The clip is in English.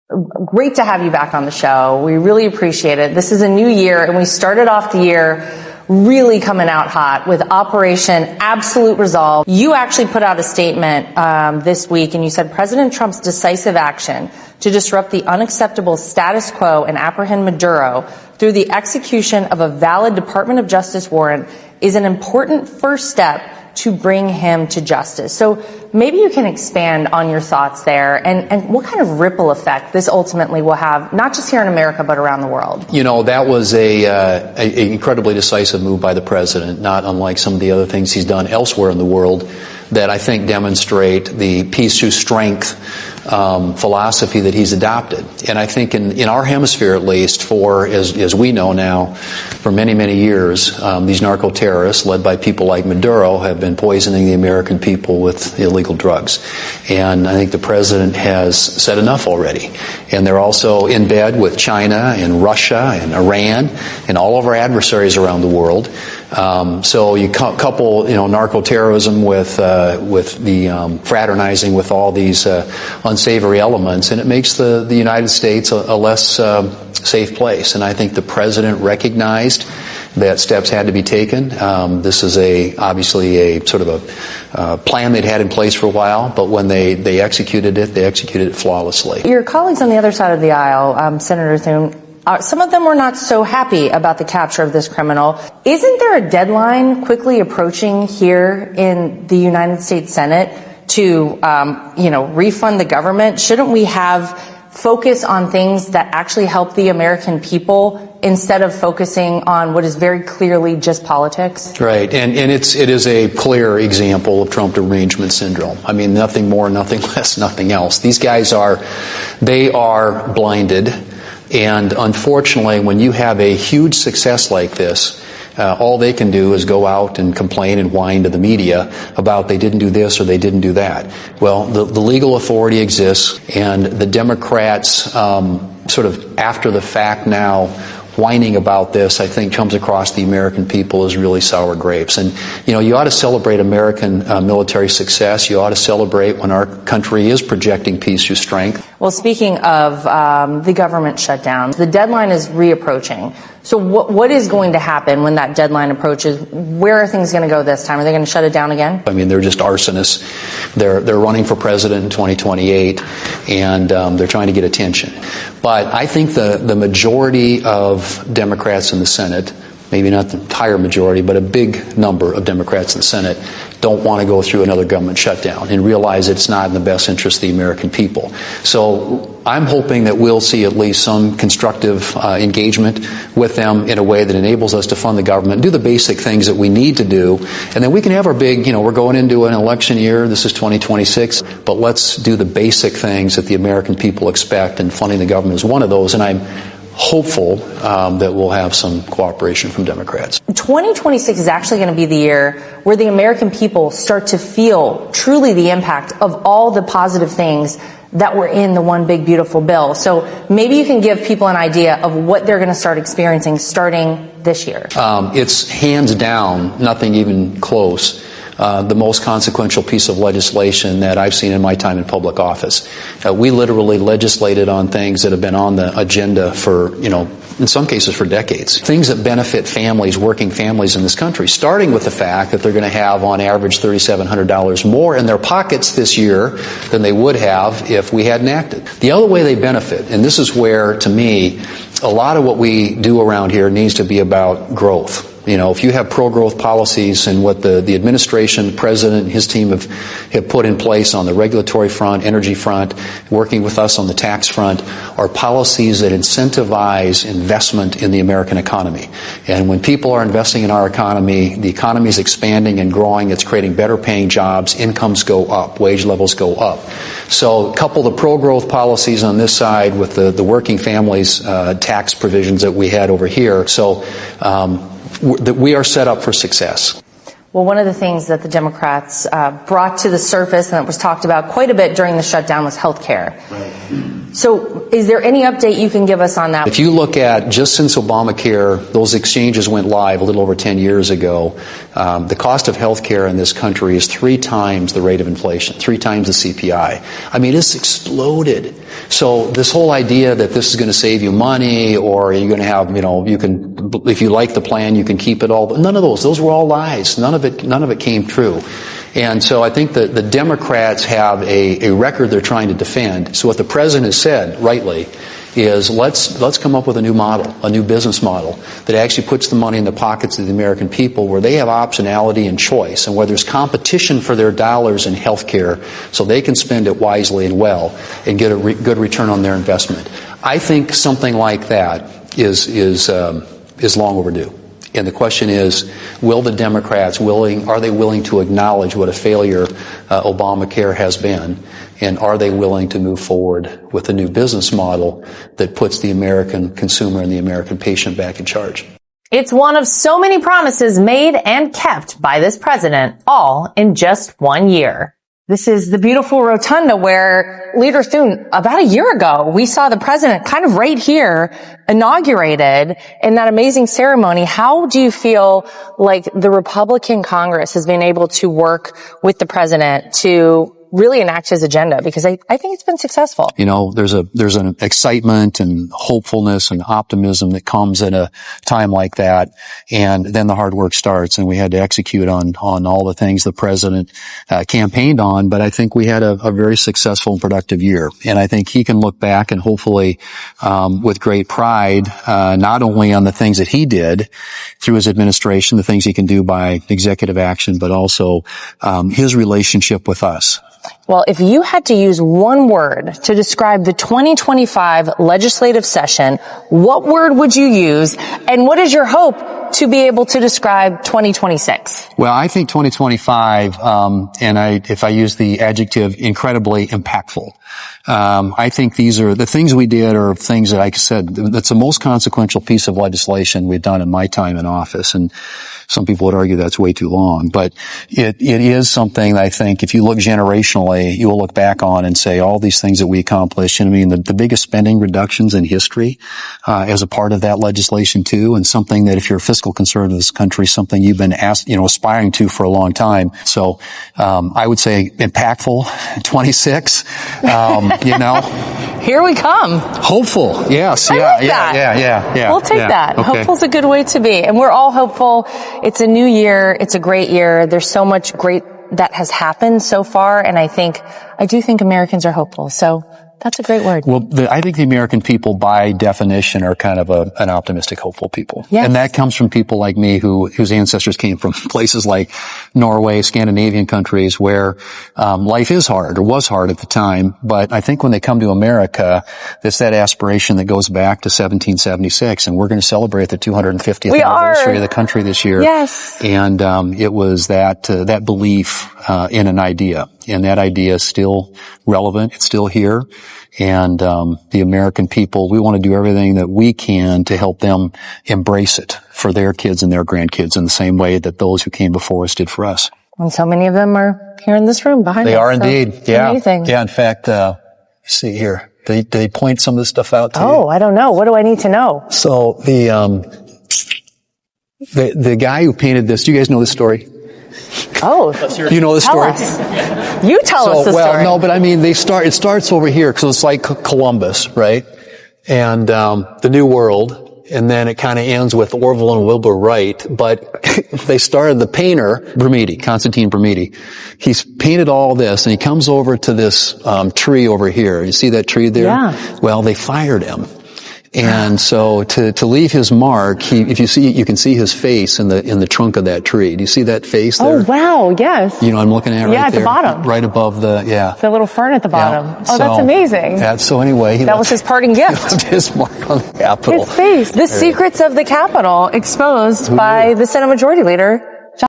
Great to have you back on the show. We really appreciate it. This is a new year, and we started off the year really coming out hot with Operation Absolute Resolve. You actually put out a statement this week, and you said President Trump's decisive action to disrupt the unacceptable status quo and apprehend Maduro through the execution of a valid Department of Justice warrant is an important first step to bring him to justice. So maybe you can expand on your thoughts there and what kind of ripple effect this ultimately will have, not just here in America, but around the world. You know, that was a incredibly decisive move by the president, not unlike some of the other things he's done elsewhere in the world that I think demonstrate the peace through strength philosophy that he's adopted. And I think in our hemisphere, at least, for, as we know now, for many, many years, these narco-terrorists, led by people like Maduro, have been poisoning the American people with illegal drugs. And I think the president has said enough already. And they're also in bed with China and Russia and Iran and all of our adversaries around the world. So you couple, narco-terrorism with the fraternizing with all these unsavory elements, and it makes the United States a less safe place. And I think the president recognized that steps had to be taken. This is obviously a sort of a plan they'd had in place for a while, but when they executed it flawlessly. Your colleagues on the other side of the aisle, Senator Thune, some of them were not so happy about the capture of this criminal. Isn't there a deadline quickly approaching here in the United States Senate to, refund the government? Shouldn't we have focus on things that actually help the American people instead of focusing on what is very clearly just politics? Right, and it is a clear example of Trump derangement syndrome. I mean, nothing more, nothing less, nothing else. These guys are blinded. And unfortunately, when you have a huge success like this, all they can do is go out and complain and whine to the media about they didn't do this or they didn't do that. Well, the legal authority exists, and the Democrats, sort of after the fact now, whining about this, I think comes across the American people as really sour grapes. And, you ought to celebrate American military success. You ought to celebrate when our country is projecting peace through strength. Well, speaking of the government shutdown, the deadline is reapproaching. So what is going to happen when that deadline approaches? Where are things going to go this time? Are they going to shut it down again? I mean, they're just arsonists. They're running for president in 2028, and they're trying to get attention. But I think the majority of Democrats in the Senate, maybe not the entire majority, but a big number of Democrats in the Senate, don't want to go through another government shutdown and realize it's not in the best interest of the American people. So I'm hoping that we'll see at least some constructive engagement with them in a way that enables us to fund the government, do the basic things that we need to do, and then we can have our big, we're going into an election year, this is 2026, but let's do the basic things that the American people expect, and funding the government is one of those, and I'm hopeful that we'll have some cooperation from Democrats. 2026 is actually going to be the year where the American people start to feel truly the impact of all the positive things that were in the one big beautiful bill. So maybe you can give people an idea of what they're going to start experiencing starting this year. It's hands down, nothing even close, the most consequential piece of legislation that I've seen in my time in public office. We literally legislated on things that have been on the agenda for, in some cases for decades. Things that benefit families, working families in this country, starting with the fact that they're going to have on average $3,700 more in their pockets this year than they would have if we hadn't acted. The other way they benefit, and this is where, to me, a lot of what we do around here needs to be about growth. If you have pro-growth policies and what the administration, the president, and his team have put in place on the regulatory front, energy front, working with us on the tax front, are policies that incentivize investment in the American economy. And when people are investing in our economy, the economy is expanding and growing. It's creating better paying jobs. Incomes go up. Wage levels go up. So couple the pro-growth policies on this side with the working families tax provisions that we had over here. So that we are set up for success. Well, one of the things that the Democrats brought to the surface and that was talked about quite a bit during the shutdown was health care. Right. So is there any update you can give us on that? If you look at just since Obamacare, those exchanges went live a little over 10 years ago, the cost of health care in this country is 3 times the rate of inflation, 3 times the CPI. I mean, it's exploded. So this whole idea that this is going to save you money or you're going to have, you can, if you like the plan, you can keep it all. None of those were all lies. None of it came true. And so I think that the Democrats have a record they're trying to defend. So what the president has said, rightly, is let's come up with a new model, a new business model that actually puts the money in the pockets of the American people where they have optionality and choice and where there's competition for their dollars in health care so they can spend it wisely and well and get a good return on their investment. I think something like that is long overdue. And the question is, will the Democrats are they willing to acknowledge what a failure Obamacare has been? And are they willing to move forward with a new business model that puts the American consumer and the American patient back in charge? It's one of so many promises made and kept by this president, all in just 1 year. This is the beautiful rotunda where, Leader Thune, about a year ago, we saw the president kind of right here inaugurated in that amazing ceremony. How do you feel like the Republican Congress has been able to work with the president to really enact his agenda? Because I think it's been successful. There's an excitement and hopefulness and optimism that comes at a time like that, and then the hard work starts, and we had to execute on all the things the president campaigned on. But I think we had a very successful and productive year, and I think he can look back and hopefully with great pride, not only on the things that he did through his administration, the things he can do by executive action, but also his relationship with us. Well, if you had to use one word to describe the 2025 legislative session, what word would you use? And what is your hope to be able to describe 2026? Well, I think 2025, if I use the adjective incredibly impactful. I think these are the things we did are things that, like I said, that's the most consequential piece of legislation we've done in my time in office. And some people would argue that's way too long, but it is something that I think if you look generationally, you will look back on and say all these things that we accomplished. And I mean, the biggest spending reductions in history, as a part of that legislation too, and something that if you're a fiscal conservative in this country, something you've been aspiring to for a long time. So, I would say impactful 26, Here we come. Hopeful. Yes. Yeah. We'll take that. Okay. Hopeful's a good way to be. And we're all hopeful. It's a new year. It's a great year. There's so much great that has happened so far. And I do think Americans are hopeful. So that's a great word. Well, I think the American people, by definition, are kind of an optimistic, hopeful people. Yes. And that comes from people like me whose ancestors came from places like Norway, Scandinavian countries, where life is hard, or was hard at the time. But I think when they come to America, it's that aspiration that goes back to 1776, and we're going to celebrate the 250th anniversary of the country this year. Yes. And it was that belief in an idea. And that idea is still relevant. It's still here. And the American people, we want to do everything that we can to help them embrace it for their kids and their grandkids in the same way that those who came before us did for us. And so many of them are here in this room behind us. They are indeed. Yeah. Amazing. Yeah. In fact, see here. They point some of this stuff out to you. Oh, I don't know. What do I need to know? So the guy who painted this, do you guys know this story? Oh, you know the story? You tell us the story. Well, no, but I mean, it starts over here because it's like Columbus, right? And the New World, and then it kind of ends with Orville and Wilbur Wright. But they started the painter Constantine Brumidi. He's painted all this, and he comes over to this tree over here. You see that tree there? Yeah. Well, they fired him. And so to leave his mark, you can see his face in the trunk of that tree. Do you see that face there? Oh, wow. Yes. I'm looking at right there. Yeah, at the bottom. Right above the little fern at the bottom. Yeah. Oh, that's amazing. So anyway, that was his parting gift. He left his mark on the Capitol. His face. The secrets of the Capitol exposed by the Senate Majority Leader,